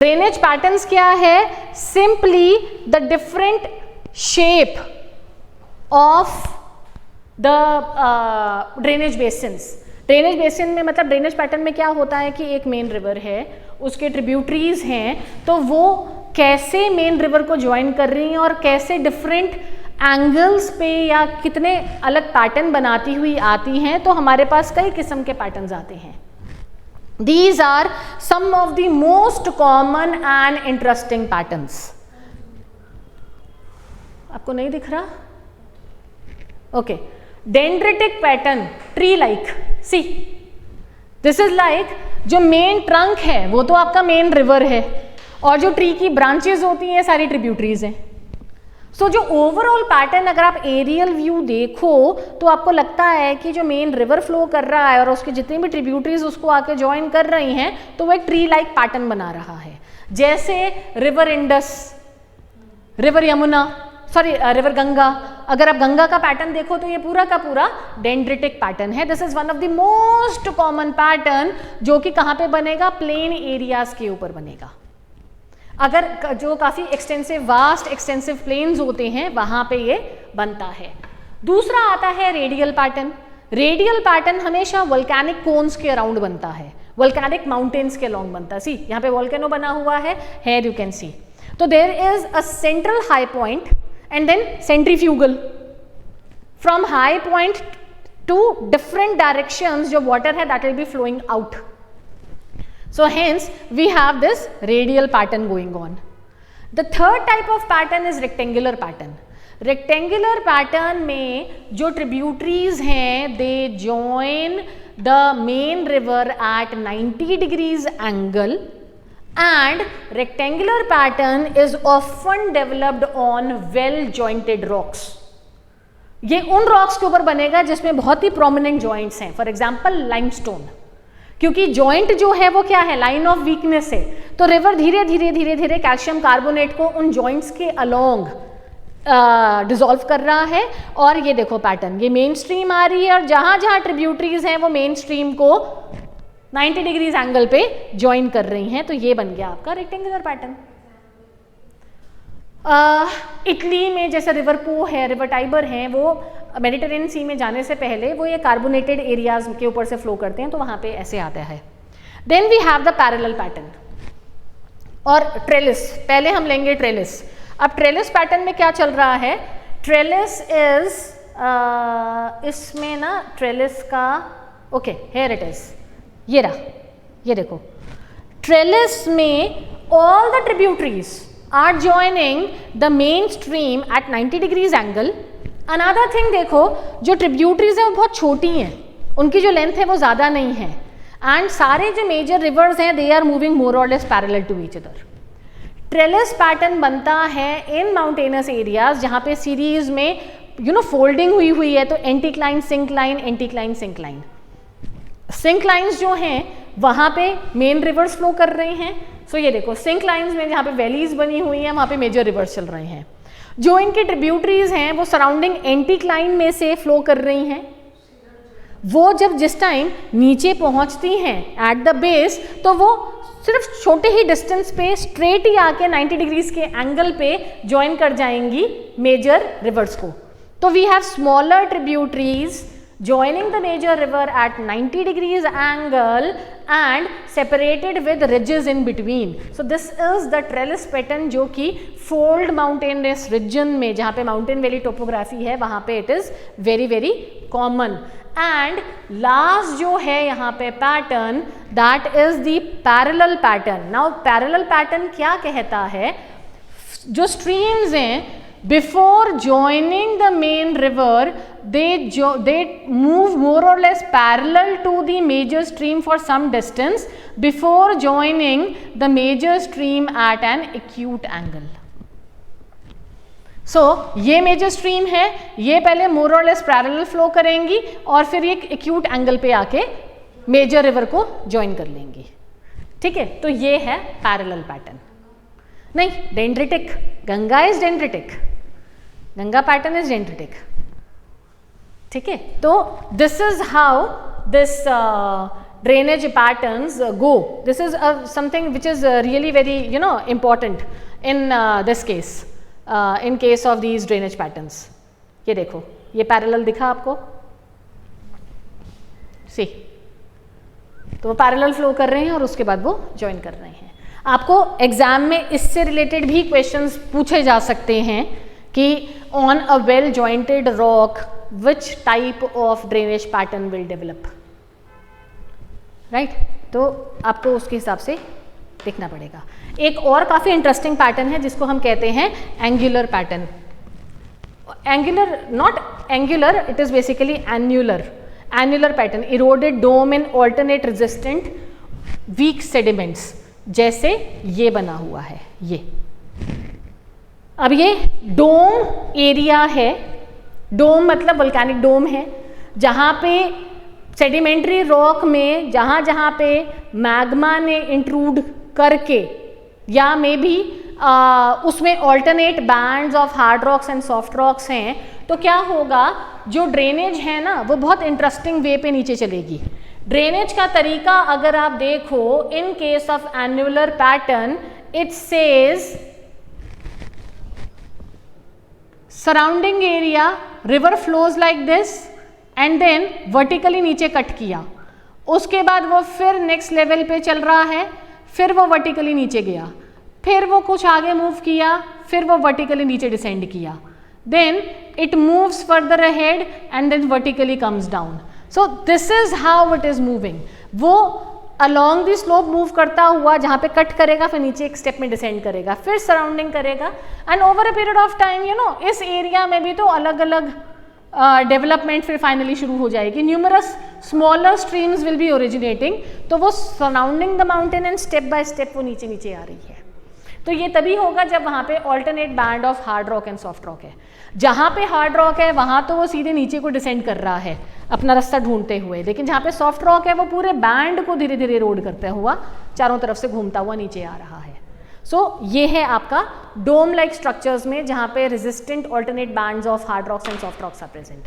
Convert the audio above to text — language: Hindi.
ड्रेनेज पैटर्न्स क्या है? Simply the different shape of the drainage basins. Drainage basin में मतलब ड्रेनेज पैटर्न में क्या होता है कि एक मेन रिवर है, उसके ट्रिब्यूटरीज हैं, तो वो कैसे मेन रिवर को ज्वाइन कर रही हैं और कैसे डिफरेंट एंगल्स पे या कितने अलग पैटर्न बनाती हुई आती हैं, तो हमारे पास कई किस्म के पैटर्न्स आते हैं। These are some of the most common and interesting patterns. आपको नहीं दिख रहा? Okay. Dendritic pattern, tree like. See, this is like जो मेन ट्रंक है वो तो आपका मेन रिवर है और जो ट्री की ब्रांचेस होती हैं सारी ट्रिब्यूटरीज हैं। सो जो ओवरऑल पैटर्न अगर आप एरियल व्यू देखो तो आपको लगता है कि जो मेन रिवर फ्लो कर रहा है और उसके जितनी भी ट्रिब्यूटरीज उसको आके ज्वाइन कर रही हैं तो वो एक ट्री लाइक पैटर्न बना रहा है। जैसे river Indus, river Yamuna, sorry river Ganga, अगर आप गंगा का पैटर्न देखो तो ये पूरा का पूरा डेंड्रिटिक पैटर्न है। This is one of the most common pattern जो कि कहाँ पे बनेगा? प्लेन एरियाज के ऊपर बनेगा। अगर जो काफी एक्सटेंसिव वास्ट एक्सटेंसिव प्लेन्स होते हैं वहां पे ये बनता है। दूसरा आता है रेडियल पैटर्न। रेडियल पैटर्न हमेशा वोल्केनिक कोन्स के अराउंड बनता है, वोल्केनिक माउंटेन्स के अराउंड बनता है। सी यहाँ पे वोल्केनो बना हुआ है, हेयर यू कैन सी। तो there is a central high point and then centrifugal from high point to different directions जो वाटर है that will be flowing out. So hence we have this radial pattern going on. The third type of pattern is rectangular pattern. Rectangular pattern में जो tributaries हैं they join the main river at 90 degrees angle and rectangular pattern is often developed on well jointed rocks. ये उन rocks के ऊपर बनेगा जिसमें बहुत ही prominent joints हैं, for example limestone। क्योंकि जॉइंट जो है वो क्या है? लाइन ऑफ वीकनेस है। तो रिवर धीरे धीरे धीरे धीरे कैल्शियम कार्बोनेट को उन जॉइंट्स के अलोंग डिसॉल्व कर रहा है। और ये देखो पैटर्न, ये मेन स्ट्रीम आ रही है और जहां जहां ट्रिब्यूटरीज हैं वो मेन स्ट्रीम को 90 डिग्रीज एंगल पे ज्वाइन कर रही हैं। तो ये बन गया आपका रेक्टेंगुलर पैटर्न। इटली में जैसे रिवर पो है, रिवर टाइबर है, वो मेडिटेरेनियन सी में जाने से पहले वो ये कार्बोनेटेड एरियाज के ऊपर से फ्लो करते हैं, तो वहाँ पे ऐसे आता है। Then we have the parallel pattern और ट्रेलिस। पहले हम लेंगे ट्रेलिस। अब ट्रेलिस पैटर्न में क्या चल रहा है? ट्रेलिस इज इसमें ना ट्रेलिस का ओके हेयर इट इज, ये रहा, ये देखो। ट्रेलिस में all the tributaries are joining the main stream at 90 degrees angle. Another thing देखो, जो ट्रिब्यूटरीज हैं वो बहुत छोटी हैं, उनकी जो लेंथ है वो ज़्यादा नहीं है एंड सारे जो मेजर रिवर्स हैं दे आर मूविंग मोर और less parallel to each other. Trellis pattern बनता है इन माउंटेनस एरियाज जहाँ पे सीरीज में फोल्डिंग हुई है, तो anticline syncline, anticline syncline. Synclines जो हैं वहाँ पे मेन रिवर्स फ्लो कर रहे हैं। सो ये देखो सिंक लाइन्स में जहाँ पे वैलीज बनी हुई हैं वहाँ पे मेजर रिवर्स चल रहे हैं। जो इनके ट्रिब्यूटरीज हैं वो सराउंडिंग एंटीक्लाइन में से फ्लो कर रही हैं। वो जब जिस टाइम नीचे पहुँचती हैं एट द बेस तो वो सिर्फ छोटे ही डिस्टेंस पे स्ट्रेट ही आके 90 डिग्रीज के एंगल पे ज्वाइन कर जाएंगी मेजर रिवर्स को। तो we have smaller tributaries joining the major river at 90 degrees angle and separated with ridges in between. So this is the trellis pattern जो कि fold mountainous region में जहाँ पे mountain valley topography है वहाँ पे it is very very common. And last जो है यहाँ पे pattern that is the parallel pattern. Now parallel pattern क्या कहता है? जो streams हैं before joining the main river they move more or less parallel to the major stream for some distance before joining the major stream at an acute angle. So ये major stream है, ये पहले more or less parallel flow करेंगी और फिर ये acute angle पे आके major river को join कर लेंगी। ठीक है, तो ये है parallel pattern। नहीं, dendritic, Ganga is dendritic, Ganga pattern is dendritic. ठीक है, तो this is how this drainage patterns go. This is something which is really very important in this case, in case of these drainage patterns. ये देखो, ये पैरेलल दिखा आपको, सी, तो वो पैरेलल फ्लो कर रहे हैं और उसके बाद वो ज्वाइन कर रहे हैं. आपको एग्जाम में इससे रिलेटेड भी क्वेश्चंस पूछे जा सकते हैं कि on a well jointed rock which type of drainage pattern will develop, right. तो आपको उसके हिसाब से देखना पड़ेगा. एक और काफ़ी इंटरेस्टिंग पैटर्न है जिसको हम कहते हैं angular pattern. Angular, not angular, it is basically annular pattern. Eroded dome in alternate resistant weak sediments, जैसे ये बना हुआ है. ये अब ये डोम एरिया है. डोम मतलब वोल्केनिक डोम है, जहाँ पे सेडिमेंट्री रॉक में जहाँ पे मैग्मा ने इंट्रूड करके या मे भी उसमें alternate bands of hard rocks and soft rocks हैं, तो क्या होगा, जो ड्रेनेज है ना वो बहुत इंटरेस्टिंग वे पे नीचे चलेगी. ड्रेनेज का तरीका अगर आप देखो, in case of annular pattern it says surrounding area river flows like this and then vertically नीचे कट किया, उसके बाद वो फिर नेक्स्ट लेवल पे चल रहा है, फिर वो वर्टिकली नीचे गया, फिर वो कुछ आगे मूव किया, फिर वो वर्टिकली नीचे डिसेंड किया, then it moves further ahead and then vertically comes down. So this is how it is moving. वो अलॉन्ग द स्लोप मूव करता हुआ जहाँ पे कट करेगा, फिर नीचे एक स्टेप में डिसेंड करेगा, फिर सराउंडिंग करेगा, and over a period of time इस एरिया में भी तो अलग अलग डेवलपमेंट फिर फाइनली शुरू हो जाएगी. Numerous smaller streams will be originating, तो वो surrounding the mountain and step by step वो नीचे नीचे आ रही है. तो ये तभी होगा जब वहाँ पे alternate band of hard rock and soft rock है. जहाँ पे हार्ड रॉक है वहाँ तो वो सीधे नीचे को डिसेंड कर रहा है अपना रास्ता ढूंढते हुए, लेकिन जहाँ पे सॉफ्ट रॉक है वो पूरे बैंड को धीरे धीरे रोड करता हुआ चारों तरफ से घूमता हुआ नीचे आ रहा है. सो ये है आपका डोम लाइक स्ट्रक्चर्स में जहाँ पे resistant alternate bands of hard rocks and soft rocks are present.